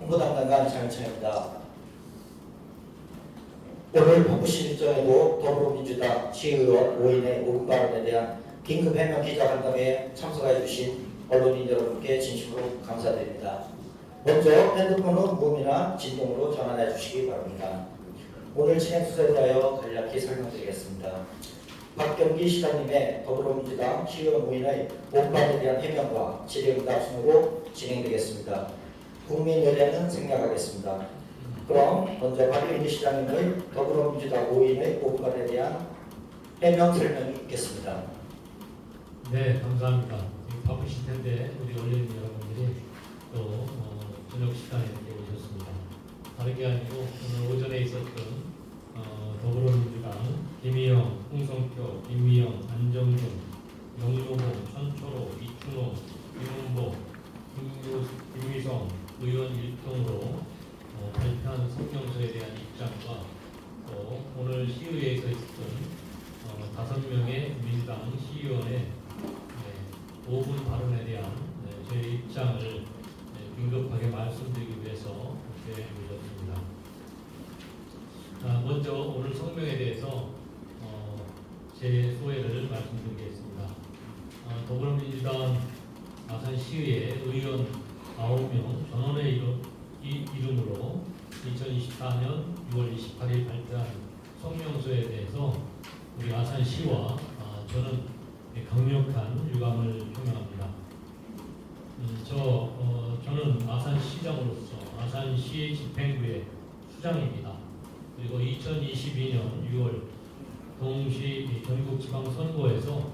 홍보담당관 장일창입니다. 오늘 바쁘신 일정에도 더불어민주당 시의원 5인의 5분 발언에 대한 긴급 해명 기자간담회에 참석해 주신 언론인 여러분께 진심으로 감사드립니다. 먼저 핸드폰은 무음이나 진동으로 전환해 주시기 바랍니다. 오늘 진행 순서에 대하여 간략히 설명드리겠습니다. 박경기 시장님의 더불어민주당 시의원 5인의 5분 발언에 대한 해명과 질의응답 순으로 진행되겠습니다. 국민 의뢰는 생략하겠습니다. 그럼 먼저 박경기 시장님의 더불어민주당 5인의 5분 발언에 대한 해명 설명이 있겠습니다. 네, 감사합니다. 바쁘실 텐데 우리 언론인 여러분들이 또 저녁 시간에 이렇게 오셨습니다. 다르게 아니고 오늘 오전에 있었던 더불어민주당 김희영, 홍성표, 김미영, 안정준, 영로보, 천초로, 이춘호, 김은보, 김위성 의원 일동으로 발표한 성명서에 대한 입장과 또 오늘 시의회에서 있었던 5명의 민주당 시의원의 5분 발언에 대한 저희 입장을 긴급하게 말씀드리기 위해서 이렇게 모셨습니다. 먼저 오늘 성명에 대해서 제 소회를 말씀드리겠습니다. 더불어민주당 아산시의회 의원 9명 전원의 이름으로 2024년 6월 28일 발표한 성명서에 대해서 우리 아산시와 저는 강력한 유감을 표명합니다. 저는 아산시장으로서 아산시 집행부의 수장입니다. 그리고 2022년 6월 동시 전국지방선거에서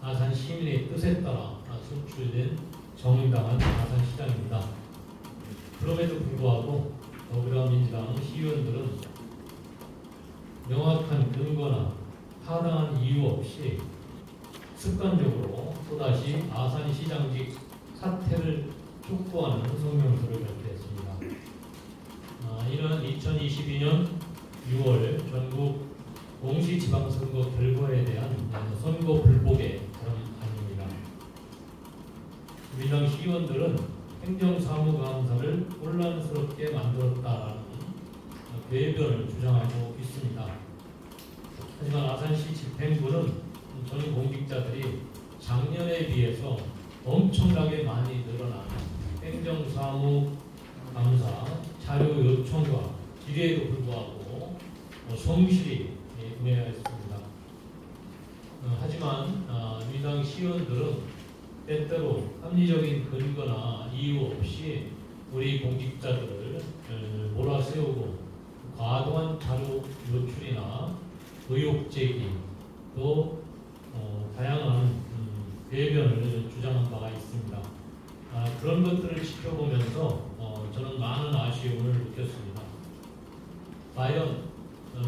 아산 시민의 뜻에 따라 선출된 정의당한 아산시장입니다. 그럼에도 불구하고 더불어민주당 시의원들은 명확한 근거나 타당한 이유 없이 습관적으로 또다시 아산시장직 사퇴를 촉구하는 성명서를 발표했습니다. 이는 2022년 6월 전국 동시지방선거 결과에 대한 선거 불복의 다름 아닙니다. 민주당 시의원들은 행정사무감사를 혼란스럽게 만들었다라는 궤변을 주장하고 있습니다. 하지만 아산시 집행부는 전 공직자들이 작년에 비해서 엄청나게 많이 늘어난 행정사무감사 자료 요청과 질의에도 불구하고 성실히 운행하였습니다. 하지만 민주당 시의원들은 때때로 합리적인 근거나 이유 없이 우리 공직자들을 몰아세우고 과도한 자료 요출이나 의혹 제기 또 다양한 궤변을 주장한 바가 있습니다. 그런 것들을 지켜보면서 저는 많은 아쉬움을 느꼈습니다. 과연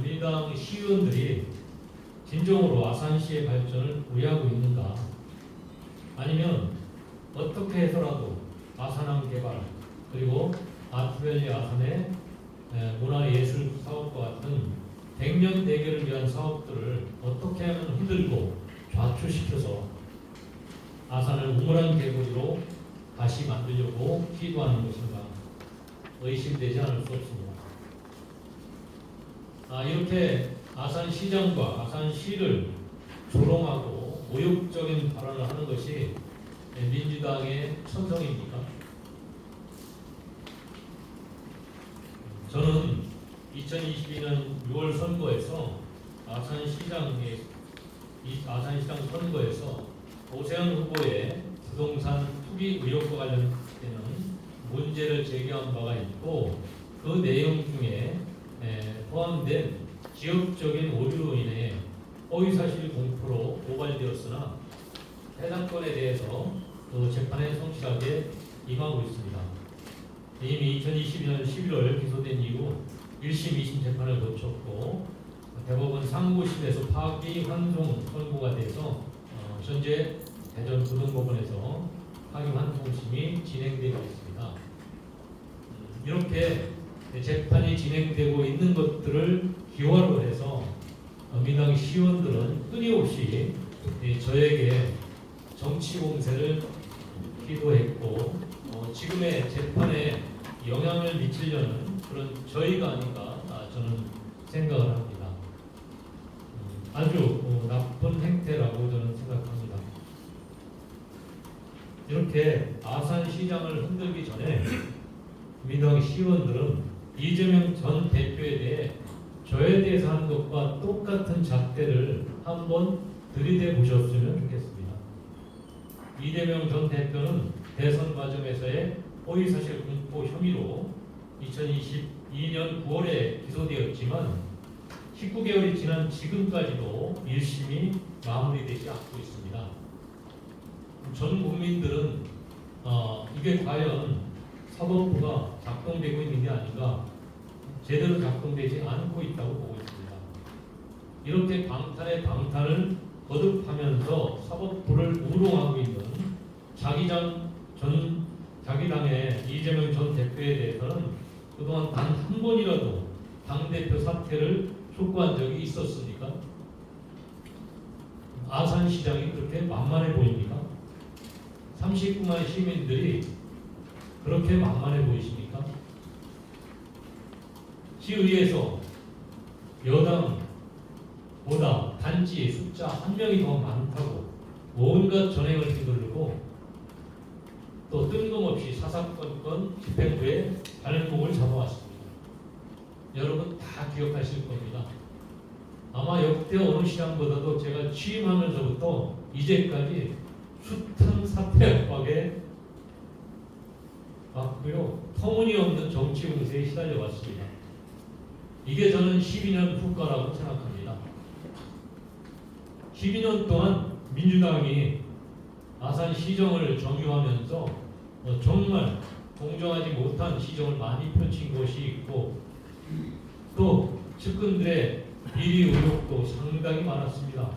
민주당 시의원들이 진정으로 아산시의 발전을 우려하고 있는가? 아니면 어떻게 해서라도 아산항 개발 그리고 아트밸리 아산의 문화예술 사업과 같은 백년 대계를 위한 사업들을 어떻게 하면 흔들고 좌초시켜서 아산을 우물한 계곡으로 다시 만들려고 시도하는 것인가 의심되지 않을 수 없습니다. 이렇게 아산시장과 아산시를 조롱하고 모욕적인 발언을 하는 것이 민주당의 천성입니까? 저는 2022년 6월 선거에서 아산시장 선거에서 오세훈 후보의 부동산 투기 의혹과 관련되는 문제를 제기한 바가 있고 그 내용 중에 포함된 지역적인 오류로 인해 허위사실 공표로 고발되었으나 해당 건에 대해서 또 재판에 성실하게 임하고 있습니다. 이미 2022년 11월 기소된 이후 1심, 2심 재판을 거쳤고 대법원 상고심에서 파기환송 선고가 돼서 현재 대전 고등법원에서 파기환송심이 진행되고 있습니다. 이렇게 재판이 진행되고 있는 것들을 기화로 해서 민주당 시의원들은 끊임없이 저에게 정치 공세를 기도했고 지금의 재판에 영향을 미치려는 그런 저희가 아닌가 저는 생각을 합니다. 아주 나쁜 행태라고 저는 생각합니다. 이렇게 아산시장을 흔들기 전에 민주당 시의원들은 이재명 전 대표에 대해 저에 대해서 하는 것과 똑같은 잣대를 한번 들이대 보셨으면 좋겠습니다. 이재명 전 대표는 대선 과정에서의 허위사실 공표 혐의로 2022년 9월에 기소되었지만 19개월이 지난 지금까지도 1심이 마무리되지 않고 있습니다. 전 국민들은 이게 과연 사법부가 작동되고 있는 게 아닌가, 제대로 작동되지 않고 있다고 보고 있습니다. 이렇게 방탄의 방탄을 거듭하면서 사법부를 우롱하고 있는 자기 당의 이재명 전 대표에 대해서는 그동안 단 한 번이라도 당대표 사퇴를 촉구한 적이 있었습니까? 아산시장이 그렇게 만만해 보입니까? 39만 시민들이 그렇게 만만해 보이십니까? 시의회에서 여당보다 단지 숫자 한 명이 더 많다고 온갖 전횡을 휘두르고 또 뜬금없이 사사건건 집행부에 발목을 잡아왔습니다. 여러분 다 기억하실 겁니다. 아마 역대 어느 시장보다도 제가 취임하면서부터 이제까지 숱한 사퇴 압박에 맞고요. 터무니없는 정치 공세에 시달려 왔습니다. 이게 저는 12년 후과라고 생각합니다. 12년 동안 민주당이 아산 시정을 점유하면서 정말 공정하지 못한 시정을 많이 펼친 것이 있고 또 측근들의 비리 의혹도 상당히 많았습니다.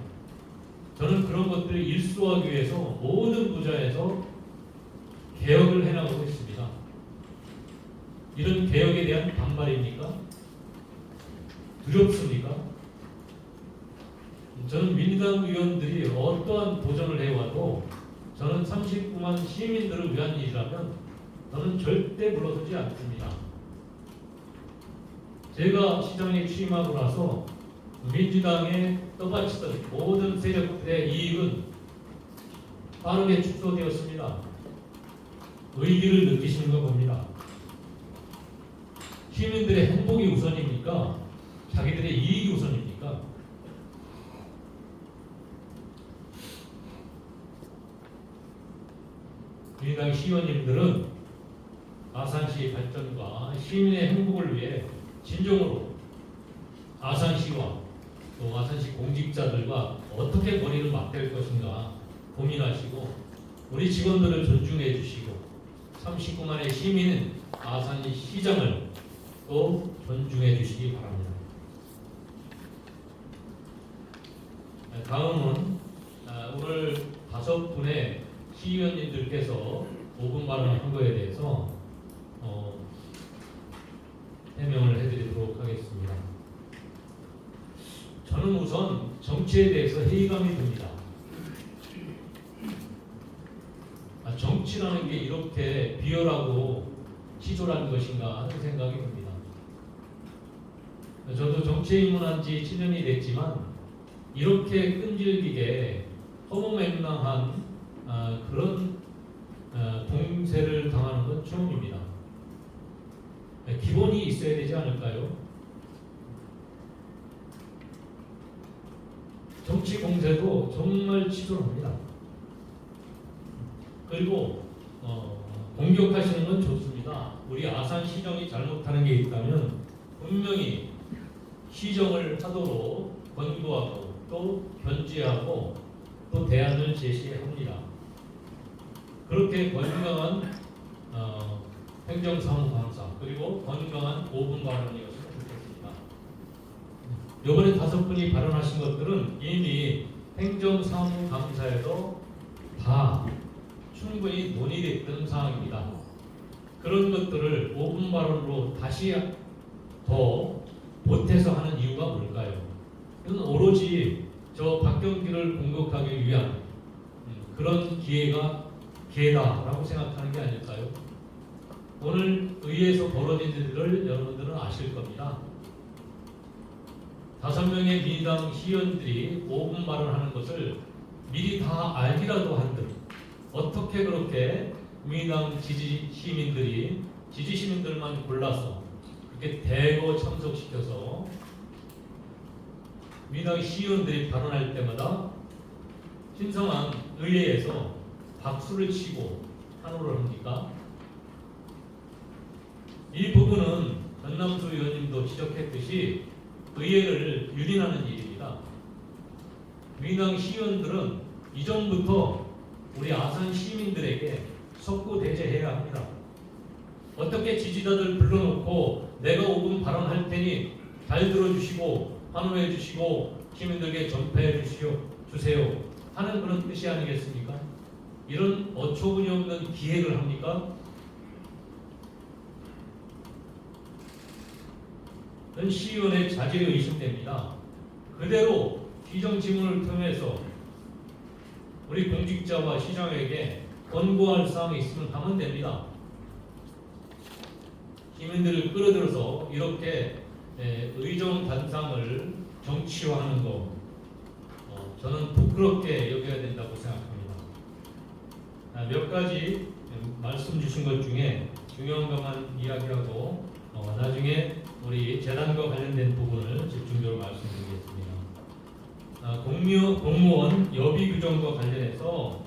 저는 그런 것들을 일소하기 위해서 모든 부자에서 개혁을 해나가고 있습니다. 이런 개혁에 대한 반발입니까? 두렵습니까? 저는 민주당 의원들이 어떠한 도전을 해와도 저는 39만 시민들을 위한 일이라면 저는 절대 물러서지 않습니다. 제가 시장에 취임하고 나서 민주당에 떠받치던 모든 세력들의 이익은 빠르게 축소되었습니다. 의기를 느끼시는 거 봅니다. 시민들의 행복이 우선입니까? 자기들의 이익이 우선입니까? 민주당 시의원님들은 아산시의 발전과 시민의 행복을 위해 진정으로 아산시와 또 아산시 공직자들과 어떻게 머리를 맞댈 것인가 고민하시고 우리 직원들을 존중해 주시고 39만의 시민은 아산시 시장을 또 존중해 주시기 바랍니다. 다음은 오늘 5분의 시의원님들께서 5분 발언한 거에 대해서 해명을 해드리도록 하겠습니다. 저는 우선 정치에 대해서 회의감이 듭니다. 정치라는 게 이렇게 비열하고 치졸한 것인가 하는 생각이 듭니다. 저도 정치에 입문한 지 7년이 됐지만 이렇게 끈질기게 허무맹랑한 그런 공세를 당하는 건 처음입니다. 기본이 있어야 되지 않을까요? 정치 공세도 정말 치졸합니다. 그리고 공격하시는 건 좋습니다. 우리 아산 시정이 잘못하는 게 있다면 분명히 시정을 하도록 권고하고 또 견지하고 또 대안을 제시합니다. 그렇게 건강한 행정사무감사 그리고 건강한 5분 발언이었으면 좋겠습니다. 이번에 5분이 발언하신 것들은 이미 행정사무감사에서 다 충분히 논의됐던 사항입니다. 그런 것들을 5분 발언으로 다시 더 보태서 하는 이유가 뭘까요? 이건 오로지 저 박경기를 공격하기 위한 그런 기회다라고 생각하는 게 아닐까요? 오늘 의회에서 벌어진 일을 여러분들은 아실 겁니다. 5명의 민주당 시의원들이 5분 발언하는 것을 미리 다 알기라도 한들 어떻게 그렇게 민주당 지지 시민들만 골라서 그렇게 대거 참석시켜서 민주당 시의원들이 발언할 때마다 신성한 의회에서 박수를 치고 환호를 합니까? 이 부분은 전남수 의원님도 지적했듯이 의회를 유린하는 일입니다. 민주당 시의원들은 이전부터 우리 아산 시민들에게 석고대죄해야 합니다. 어떻게 지지자들 불러놓고 내가 5분 발언할 테니 잘 들어주시고 환호해 주시고 시민들에게 전파해 주세요 하는 그런 뜻이 아니겠습니까? 이런 어처구니 없는 기획을 합니까? 그건 시의원의 자질이 의심됩니다. 그대로 시정지문을 통해서 우리 공직자와 시장에게 권고할 사항이 있으면 하면 됩니다. 시민들을 끌어들여서 이렇게 의정 단상을 정치화하는 거 저는 부끄럽게 여겨야 된다고 생각합니다. 몇 가지 말씀 주신 것 중에 중요한 것만 이야기하고 나중에 우리 재단과 관련된 부분을 집중적으로 말씀드리겠습니다. 공무원 여비 규정과 관련해서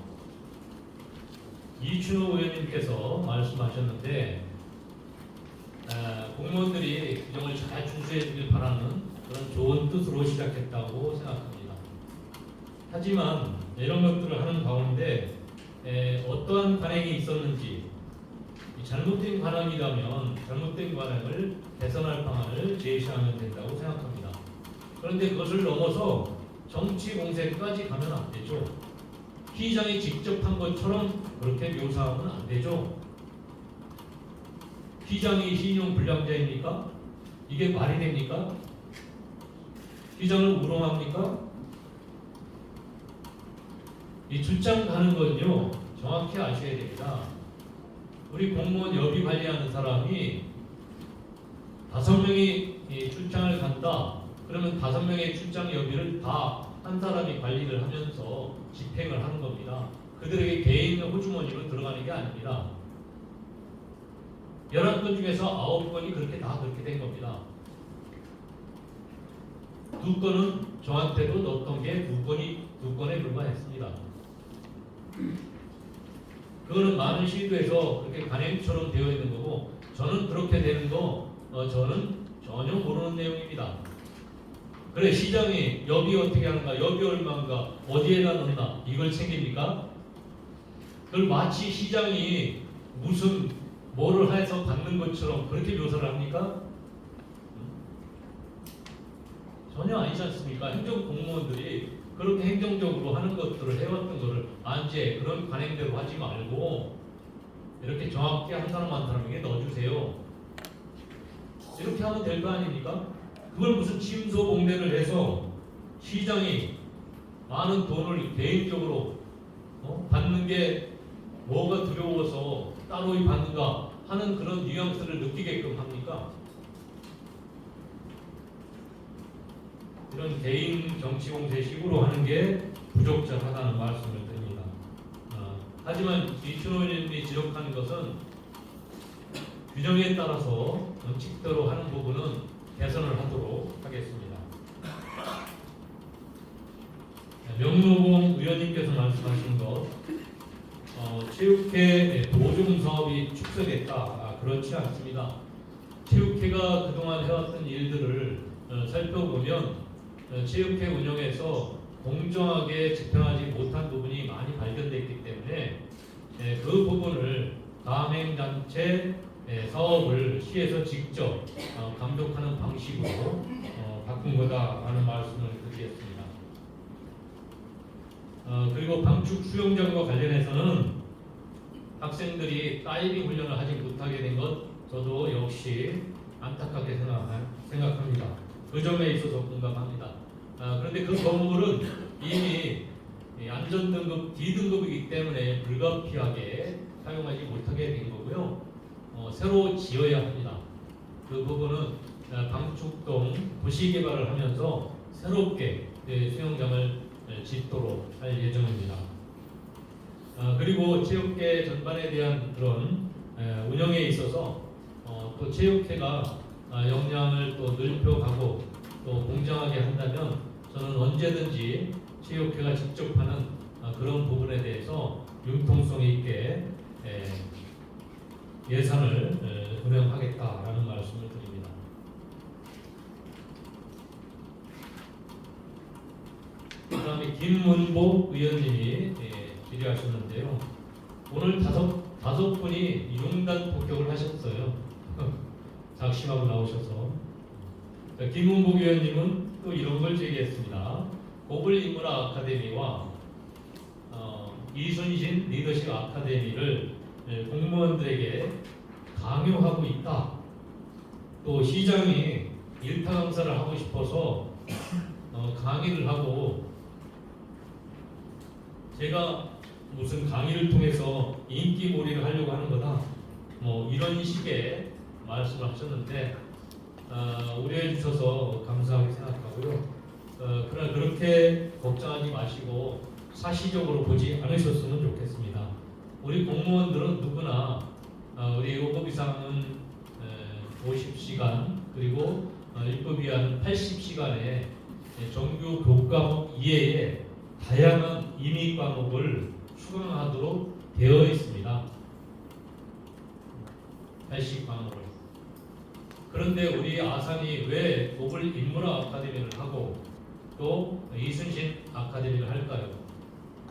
이춘호 의원님께서 말씀하셨는데 공무원들이 규정을 잘 준수해 주길 바라는 그런 좋은 뜻으로 시작했다고 생각합니다. 하지만 이런 것들을 하는 가운데 어떠한 관행이 있었는지 잘못된 관행이라면 잘못된 관행을 개선할 방안을 제시하면 된다고 생각합니다. 그런데 그것을 넘어서 정치 공세까지 가면 안 되죠. 시장이 직접 한 것처럼 그렇게 묘사하면 안 되죠. 시장이 신용 불량자입니까? 이게 말이 됩니까? 시장을 우롱합니까? 이 출장 가는 건요 정확히 아셔야 됩니다. 우리 공무원 여비 관리하는 사람이 5명이 출장을 간다. 그러면 5명의 출장 여비를 다 한 사람이 관리를 하면서 집행을 하는 겁니다. 그들에게 개인 호주머니로 들어가는 게 아닙니다. 11건 중에서 9건이 그렇게 된 겁니다. 2건은 저한테도 넣었던 게 2건에 불과했습니다. 그거는 많은 시도에서 그렇게 관행처럼 되어 있는 거고 저는 그렇게 되는 거 저는 전혀 모르는 내용입니다. 그래 시장이 여비 어떻게 하는가 여비 얼마인가 어디에다 넣나 이걸 챙깁니까? 그걸 마치 시장이 무슨 뭐를 해서 받는 것처럼 그렇게 묘사를 합니까? 전혀 아니지 않습니까? 행정공무원들이 그렇게 행정적으로 하는 것들을 해왔던 것을 이제 그런 관행대로 하지 말고 이렇게 정확히 한 사람에게 넣어주세요. 이렇게 하면 될 거 아닙니까? 그걸 무슨 침소봉대를 해서 시장이 많은 돈을 개인적으로 받는 게 뭐가 두려워서 따로 받는가 하는 그런 뉘앙스를 느끼게끔 합니까? 이런 개인 정치공세식으로 하는 게 부적절하다는 말씀을 드립니다. 하지만 이춘호 의원님이 지적하는 것은 규정에 따라서 원칙대로 하는 부분은 개선을 하도록 하겠습니다. 명노봉 의원님께서 말씀하신 것 체육회 도중 사업이 축소됐다. 그렇지 않습니다. 체육회가 그동안 해왔던 일들을 살펴보면 체육회 운영에서 공정하게 집행하지 못한 부분이 많이 발견됐기 때문에 그 부분을 가맹단체 사업을 시에서 직접 감독하는 방식으로 바꾼 거다라는 말씀을 드리겠습니다. 그리고 방축 수영장과 관련해서는 학생들이 다이빙 훈련을 하지 못하게 된 것 저도 역시 안타깝게 생각합니다. 그 점에 있어서 공감합니다. 그런데 그 건물은 이미 안전등급 D등급이기 때문에 불가피하게 사용하지 못하게 된 거고요. 새로 지어야 합니다. 그 부분은 방축동 도시개발을 하면서 새롭게 수영장을 짓도록 할 예정입니다. 그리고 체육회 전반에 대한 그런 운영에 있어서 또 체육회가 역량을 또 넓혀가고 또 공정하게 한다면 저는 언제든지 체육회가 직접 하는 그런 부분에 대해서 융통성 있게 예산을 운영하겠다라는 말씀을 드립니다. 그 다음에 김문복 의원님이 질의하셨는데요. 오늘 다섯 분이 융단 폭격을 하셨어요. 작심하고 나오셔서. 김문복 의원님은 또 이런 걸 제기했습니다. 고블인문화 아카데미와 이순신 리더십 아카데미를 공무원들에게 강요하고 있다. 또 시장이 일타 강사를 하고 싶어서 강의를 하고 제가 무슨 강의를 통해서 인기몰이를 하려고 하는 거다. 이런 식의 말씀을 하셨는데 우려해 주셔서 감사하게 생각하고요. 그러나 그렇게 걱정하지 마시고 사실적으로 보지 않으셨으면 좋겠습니다. 우리 공무원들은 누구나 우리 5급 이상은 50시간 그리고 1급 이하는 80시간의 정규 교과목 이외에 다양한 임의 과목을 수강하도록 되어 있습니다. 80 과목을. 그런데 우리 아산이 왜 고블 인문화 아카데미를 하고 또 이순신 아카데미를 할까요?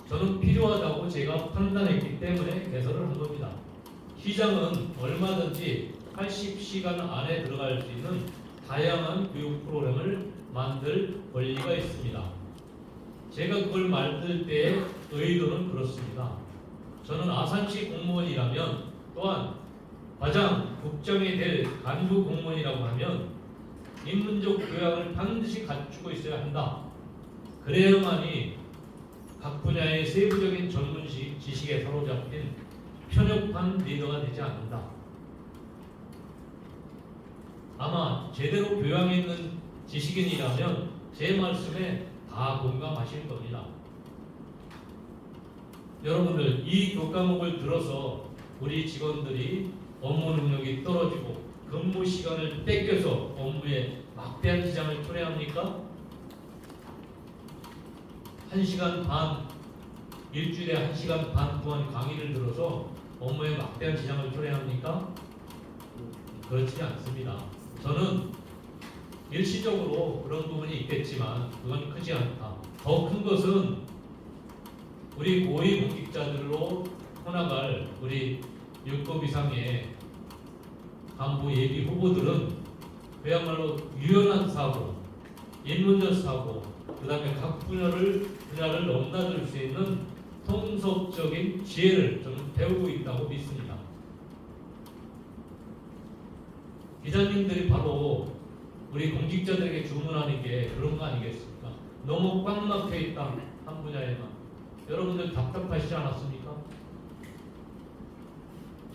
저는 필요하다고 제가 판단했기 때문에 개설을 한 겁니다. 시장은 얼마든지 80시간 안에 들어갈 수 있는 다양한 교육 프로그램을 만들 권리가 있습니다. 제가 그걸 만들 때의 의도는 그렇습니다. 저는 아산시 공무원이라면 또한 과장, 국장이 될 간부 공무원이라고 하면 인문적 교양을 반드시 갖추고 있어야 한다. 그래야만이 각 분야의 세부적인 전문 지식에 사로잡힌 편협한 리더가 되지 않는다. 아마 제대로 교양 있는 지식인이라면 제 말씀에 다 공감하실 겁니다. 여러분들 이 교과목을 들어서 우리 직원들이 업무 능력이 떨어지고 근무 시간을 뺏겨서 업무에 막대한 지장을 초래합니까? 1시간 반, 일주일에 1시간 반 동안 강의를 들어서 업무에 막대한 지장을 초래합니까? 그렇지 않습니다. 저는 일시적으로 그런 부분이 있겠지만 그건 크지 않다. 더 큰 것은 우리 고위 공직자들로 혼나갈 우리 6급 이상의 간부 예비 후보들은 그야말로 유연한 사고, 인문적 사고, 그 다음에 각 분야를 넘나들 수 있는 통속적인 지혜를 저는 배우고 있다고 믿습니다. 기자님들이 바로 우리 공직자들에게 주문하는 게 그런 거 아니겠습니까? 너무 꽉 막혀 있다 한 분야에만. 여러분들 답답하시지 않았습니까?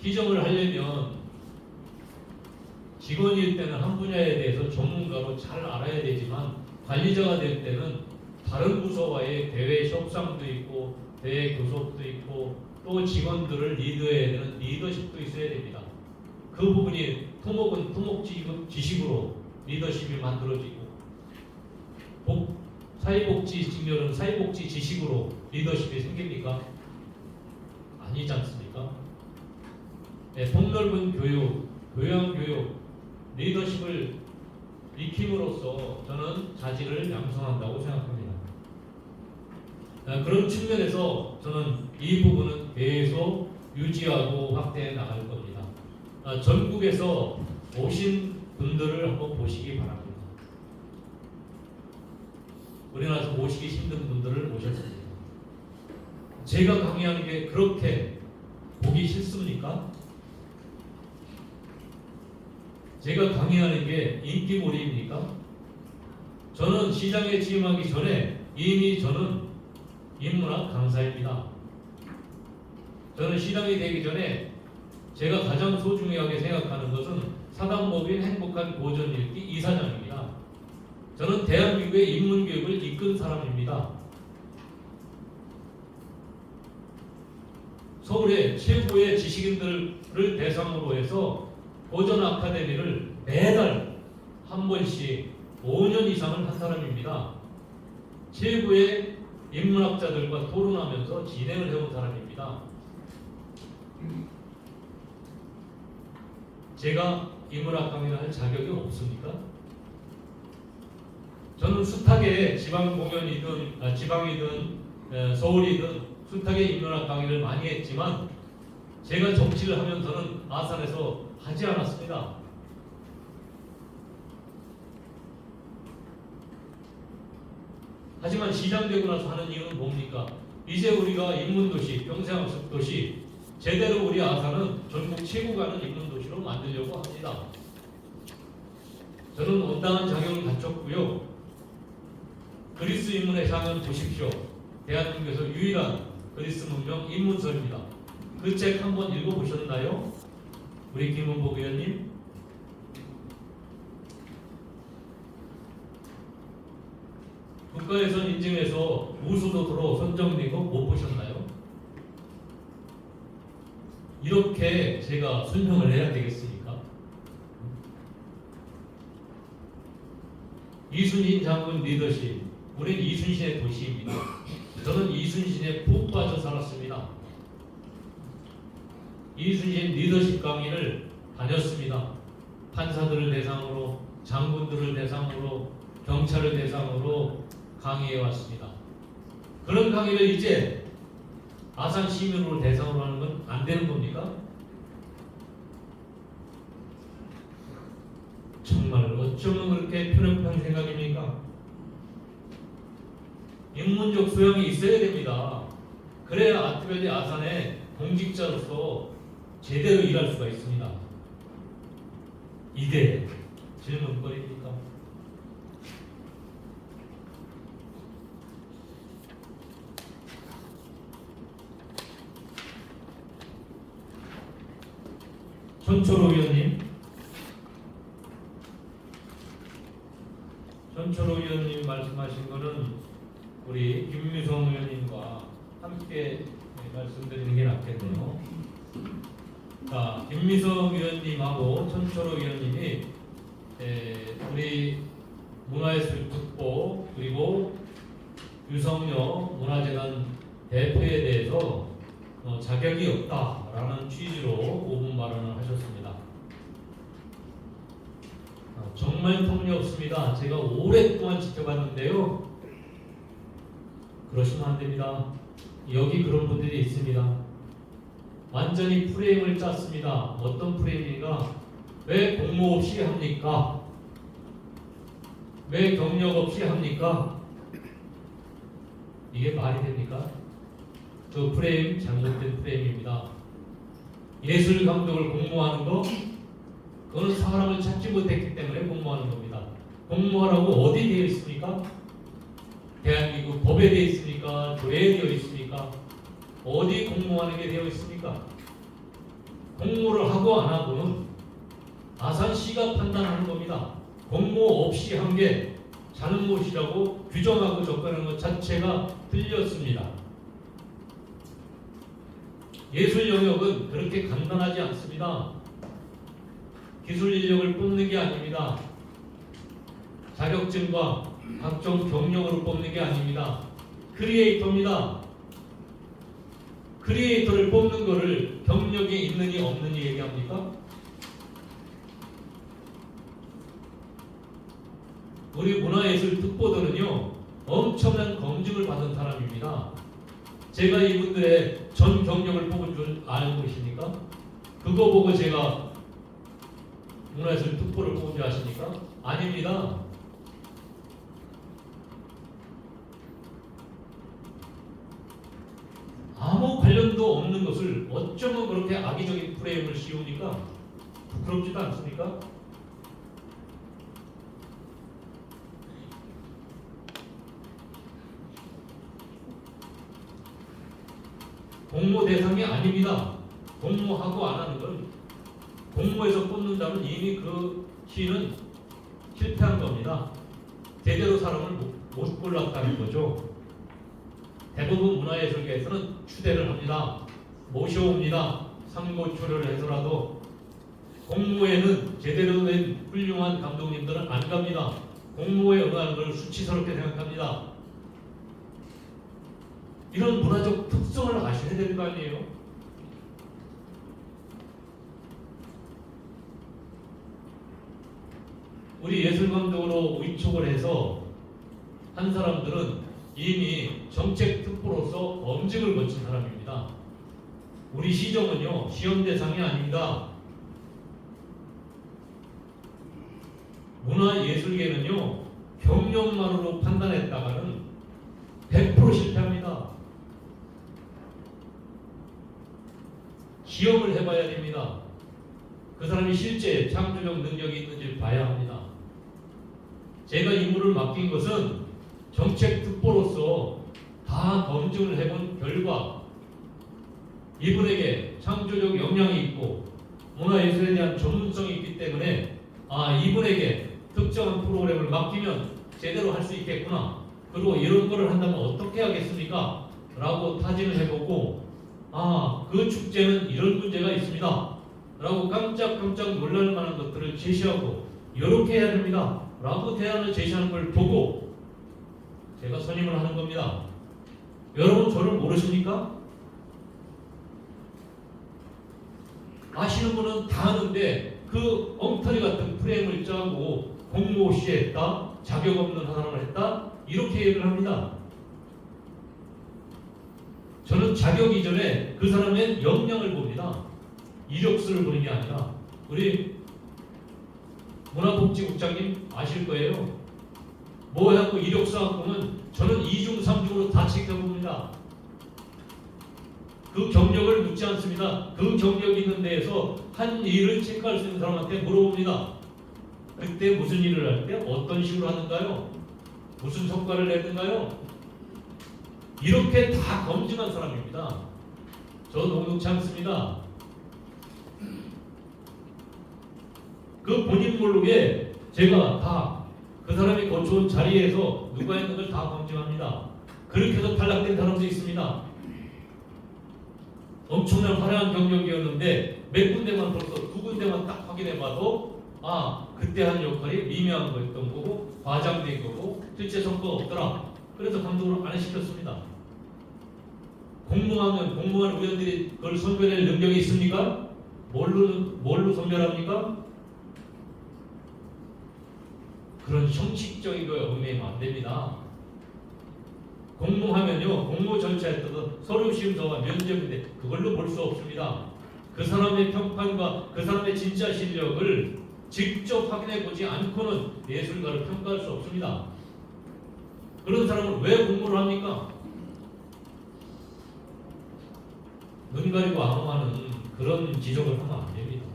기정을 하려면 직원일 때는 한 분야에 대해서 전문가로 잘 알아야 되지만 관리자가 될 때는 다른 부서와의 대외 협상도 있고 대외 교섭도 있고 또 직원들을 리드해야 되는 리더십도 있어야 됩니다. 그 부분이 토목은 토목 지식으로 리더십이 만들어지고 사회복지 직렬은 사회복지 지식으로 리더십이 생깁니까? 아니지 않습니까? 네, 폭넓은 교육, 교양교육, 리더십을 익힘으로써 저는 자질을 양성한다고 생각합니다. 그런 측면에서 저는 이 부분은 계속 유지하고 확대해 나갈 겁니다. 전국에서 오신 분들을 한번 보시기 바랍니다. 우리나라에서 모시기 힘든 분들을 모셨습니다. 제가 강의하는 게 그렇게 보기 싫습니까? 제가 강의하는 게 인기몰이입니까? 저는 시장에 취임하기 전에 이미 저는 인문학 강사입니다. 저는 시장이 되기 전에 제가 가장 소중하게 생각하는 것은 사단법인 행복한 고전 읽기 이사장입니다. 저는 대한민국의 인문교육을 이끈 사람입니다. 서울의 최고의 지식인들을 대상으로 해서 고전 아카데미를 매달 한 번씩 5년 이상을 한 사람입니다. 최고의 인문학자들과 토론하면서 진행을 해온 사람입니다. 제가 인문학 강의를 할 자격이 없습니까? 저는 숱하게 지방 공연이든 지방이든 서울이든 숱하게 인문학 강의를 많이 했지만 제가 정치를 하면서는 아산에서 하지 않았습니다. 하지만 시장 되고 나서 하는 이유는 뭡니까? 이제 우리가 인문도시, 평생학습도시 제대로 우리 아산은 전국 최고 가는 인문도시로 만들려고 합니다. 저는 온당한 자격을 갖췄고요. 그리스 인문의 장은 보십시오. 대한민국에서 유일한 그리스 문명 인문서입니다. 그 책 한번 읽어보셨나요? 우리 김은복 의원님? 국가에서 인증해서 우수도서로 선정된 거 못 보셨나요? 이렇게 제가 설명을 해야 되겠습니까? 이순신 장군 리더십, 우린 이순신의 도시입니다. 저는 이순신에 푹 빠져 살았습니다. 이순신 리더십 강의를 다녔습니다. 판사들을 대상으로, 장군들을 대상으로, 경찰을 대상으로 강의해 왔습니다. 그런 강의를 이제 아산 시민으로 대상으로 하는 건 안 되는 겁니까? 정말 어쩌면 그렇게 편협한 생각입니까? 인문적 소양이 있어야 됩니다. 그래야 아트밸리 아산의 공직자로서 제대로 일할 수가 있습니다. 이게 질문거리입니까? 전철호 의원님, 말씀하신 거는 우리 김미성 의원님과 함께 말씀드리는 게 낫겠네요. 자, 김미성 의원님하고 전철호 의원님이 우리 문화예술 특보 그리고 유성여 문화재단 대표에 대해서 자격이 없다라는 취지로 5분 발언을 하셨습니다. 정말 터무니없습니다. 제가 오랫동안 지켜봤는데요. 그러시면 안 됩니다. 여기 그런 분들이 있습니다. 완전히 프레임을 짰습니다. 어떤 프레임인가? 왜 공모 없이 합니까? 왜 경력 없이 합니까? 이게 말이 됩니까? 그 프레임 잘못된 프레임입니다. 예술 감독을 공모하는 거 그거는 사람을 찾지 못했기 때문에 공모하는 겁니다. 공모하라고 어디 되어 있습니까? 대한민국 법에 되어 있습니까? 조례에 되어 있습니까? 어디 공모하는 게 되어 있습니까? 공모를 하고 안 하고는 아산시가 판단하는 겁니다. 공모 없이 한 게 잘못이라고 규정하고 접근하는 것 자체가 틀렸습니다. 예술 영역은 그렇게 간단하지 않습니다. 기술 인력을 뽑는 게 아닙니다. 자격증과 각종 경력으로 뽑는 게 아닙니다. 크리에이터입니다. 크리에이터를 뽑는 거를 경력이 있느니 없느니 얘기합니까? 우리 문화예술 특보들은요 엄청난 검증을 받은 사람입니다. 제가 이분들의 전 경력을 뽑은 줄 알고 계십니까? 그거 보고 제가 문화예술 특보를 뽑은 줄 아십니까? 아닙니다. 아무 관련도 없는 것을 어쩌면 그렇게 악의적인 프레임을 씌웁니까? 부끄럽지도 않습니까? 공모 대상이 아닙니다. 공모하고 안 하는 건 공모에서 뽑는다면 이미 그 시는 실패한 겁니다. 제대로 사람을 못 골랐다는 거죠. 대부분 문화예술계에서는 추대를 합니다. 모셔옵니다. 상고초려를 해서라도. 공모에는 제대로 된 훌륭한 감독님들은 안 갑니다. 공모에 응하는 걸 수치스럽게 생각합니다. 이런 문화적 특성을 아셔야 되는 거 아니에요? 우리 예술감독으로 위촉을 해서 한 사람들은 이미 정책 특보로서 검증을 거친 사람입니다. 우리 시정은요, 시험 대상이 아닙니다. 문화예술계는요, 경력만으로 판단했다가는 100% 실패합니다. 시험을 해봐야 됩니다. 그 사람이 실제 창조적 능력이 있는지 봐야 합니다. 제가 임무를 맡긴 것은 정책 특보로서 다 검증을 해본 결과 이분에게 창조적 역량이 있고 문화예술에 대한 전문성이 있기 때문에 이분에게 특정한 프로그램을 맡기면 제대로 할 수 있겠구나. 그리고 이런 거를 한다면 어떻게 하겠습니까? 라고 타진을 해보고 그 축제는 이런 문제가 있습니다. 라고 깜짝깜짝 놀랄 만한 것들을 제시하고 이렇게 해야 됩니다. 라고 대안을 제시하는 걸 보고 제가 선임을 하는 겁니다. 여러분 저를 모르십니까? 아시는 분은 다 아는데 그 엉터리 같은 프레임을 짜고 공모 없이 했다, 자격 없는 사람을 했다 이렇게 얘기를 합니다. 저는 자격 이전에 그 사람의 역량을 봅니다. 이력서를 보는 게 아니라. 우리 문화복지국장님 아실 거예요. 뭐 해갖고 이력서 갖고 오면 저는 2중 3중으로 다 체크해봅니다. 그 경력을 묻지 않습니다. 그 경력이 있는 데에서 한 일을 체크할 수 있는 사람한테 물어봅니다. 그때 무슨 일을 할 때 어떤 식으로 하는가요? 무슨 성과를 냈는가요? 이렇게 다 검증한 사람입니다. 저 녹록치 않습니다. 그 본인 목록에 제가 다 그 사람이 거쳐온 자리에서 누가 있는 걸 다 검증합니다. 그렇게 해서 탈락된 사람도 있습니다. 엄청난 화려한 경력이었는데 몇 군데만 벌써 2군데만 딱 확인해봐도 그때 한 역할이 미미한 거였던 거고 과장된 거고 실제 성과가 없더라. 그래서 감독을 안 시켰습니다. 공모하면 공모하는 의원들이 그걸 선별할 능력이 있습니까? 뭘로 선별합니까? 그런 형식적인 거에 얽매이면 안 됩니다. 공모하면요, 공모 절차에 따라서 서류 심사와 면접인데 그걸로 볼 수 없습니다. 그 사람의 평판과 그 사람의 진짜 실력을 직접 확인해 보지 않고는 예술가를 평가할 수 없습니다. 그런 사람은 왜 공모를 합니까? 눈 가리고 앙호하는 그런 지적을 하면 안 됩니다.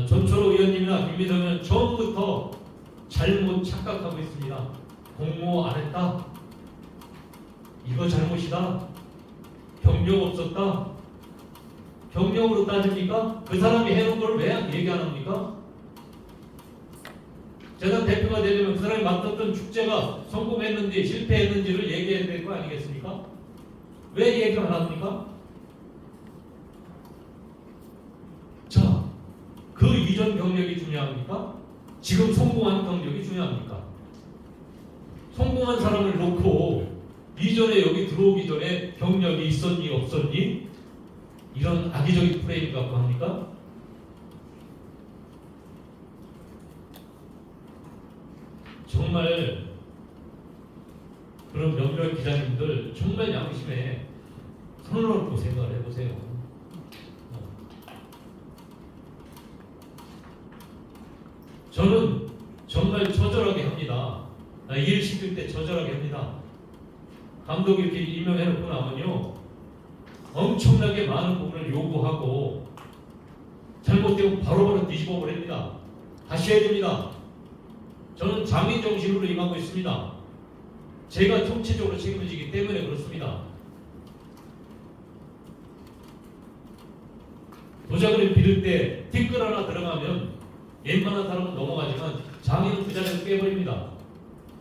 전철호 의원님이나 김미성 의원은 처음부터 잘못 착각하고 있습니다. 공모 안 했다. 이거 잘못이다. 경력 없었다. 경력으로 따집니까? 그 사람이 해놓은 걸 왜 얘기 안 합니까? 재단 대표가 되려면 그 사람이 맡았던 축제가 성공했는지 실패했는지를 얘기해야 될 거 아니겠습니까? 왜 얘기 안 합니까? 자, 그 이전 경력이 중요합니까? 지금 성공한 경력이 중요합니까? 성공한 사람을 놓고 이전에 여기 들어오기 전에 경력이 있었니 없었니? 이런 악의적인 프레임 갖고 합니까? 정말 그런 몇몇 기자님들 정말 양심에 손을 얹고 생각을 해보세요. 저는 정말 처절하게 합니다. 일 시킬 때 처절하게 합니다. 감독이 이렇게 임명해놓고 나면요, 엄청나게 많은 부분을 요구하고 잘못되면 바로바로 뒤집어 버립니다. 다시 해야 됩니다. 저는 장인 정신으로 임하고 있습니다. 제가 총체적으로 책임을 지기 때문에 그렇습니다. 도자기를 비를 때 티끌 하나 들어가면 웬만한 사람은 넘어가지만 장인은 그 자리에서 깨버립니다.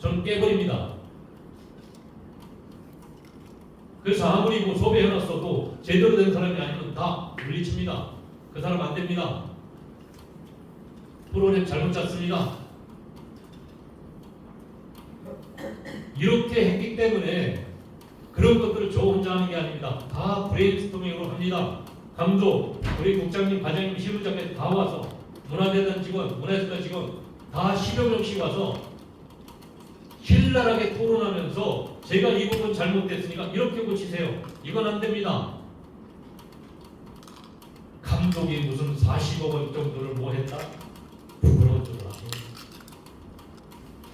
저는 깨버립니다. 그래서 아무리 뭐 소배해놨어도 제대로 된 사람이 아니면 다 물리칩니다. 그 사람 안 됩니다. 프로그램 잘못 짰습니다. 이렇게 했기 때문에 그런 것들을 저 혼자 하는 게 아닙니다. 다 브레인스토밍으로 합니다. 감독, 우리 국장님, 과장님, 실무자까지 다 와서 문화재단 직원, 문화재단 직원 다 10여 명씩 와서 신랄하게 토론하면서 제가 이 부분 잘못됐으니까 이렇게 고치세요. 이건 안 됩니다. 감독이 무슨 40억 원 정도를 뭐 했다? 부끄러운 줄 아세요?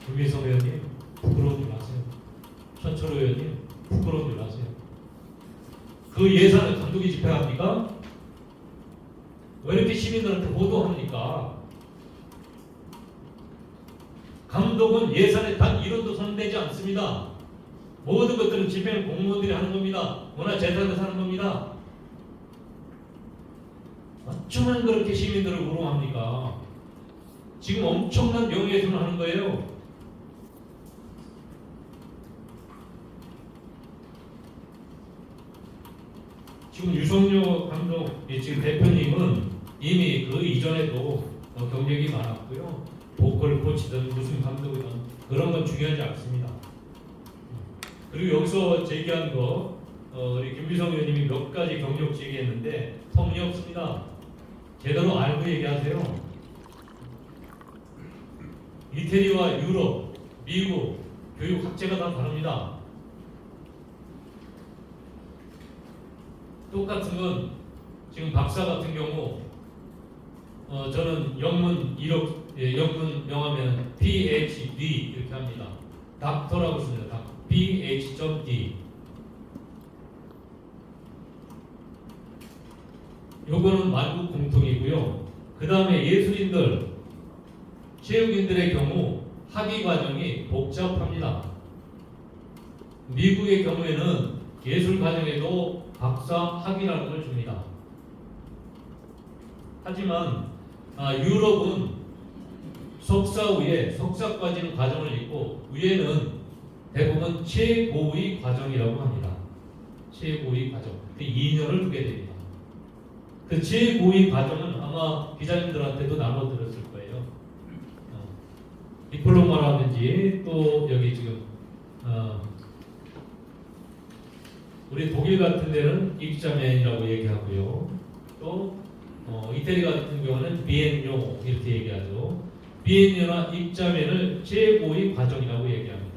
김미성 의원님 부끄러운 줄 아세요? 천철호 의원님 부끄러운 줄 아세요? 그 예산을 감독이 집행합니까? 왜 이렇게 시민들한테 보도합니까? 감독은 예산에 단 1원도 손대지 않습니다. 모든 것들은 집행 공무원들이 하는 겁니다. 문화재단에서 하는 겁니다. 어쩌면 그렇게 시민들을 우롱합니까? 지금 엄청난 명예훼손을 하는 거예요. 지금 유성료 감독 지금 대표님은 이미 그 이전에도 경력이 많았고요. 보컬 코치든 무슨 감독이든 그런 건 중요하지 않습니다. 그리고 여기서 제기한 거 우리 김비성 의원님이 몇 가지 경력 제기했는데 터무니없습니다. 제대로 알고 얘기하세요. 이태리와 유럽, 미국 교육 학제가 다 다릅니다. 똑같은 건 지금 박사 같은 경우 저는 영문 영문 명하면 PhD 이렇게 합니다. 닥터라고 씁니다. PH.D. 요거는 만국 공통이고요. 그 다음에 예술인들, 체육인들의 경우 학위 과정이 복잡합니다. 미국의 경우에는 예술 과정에도 박사 학위라는 걸 줍니다. 하지만 유럽은 석사 후에 석사까지는 과정을 있고 위에는 대부분 최고위 과정이라고 합니다. 최고위 과정. 2년을 두게 됩니다. 그 최고위 과정은 아마 기자님들한테도 나눠드렸을 거예요. 디플로마라든지 또 여기 지금 우리 독일 같은 데는 익자맨이라고 얘기하고요. 또 이태리 같은 경우는 비엔뇨 이렇게 얘기하죠. 비엔뇨나 익자맨을 최고위 과정이라고 얘기합니다.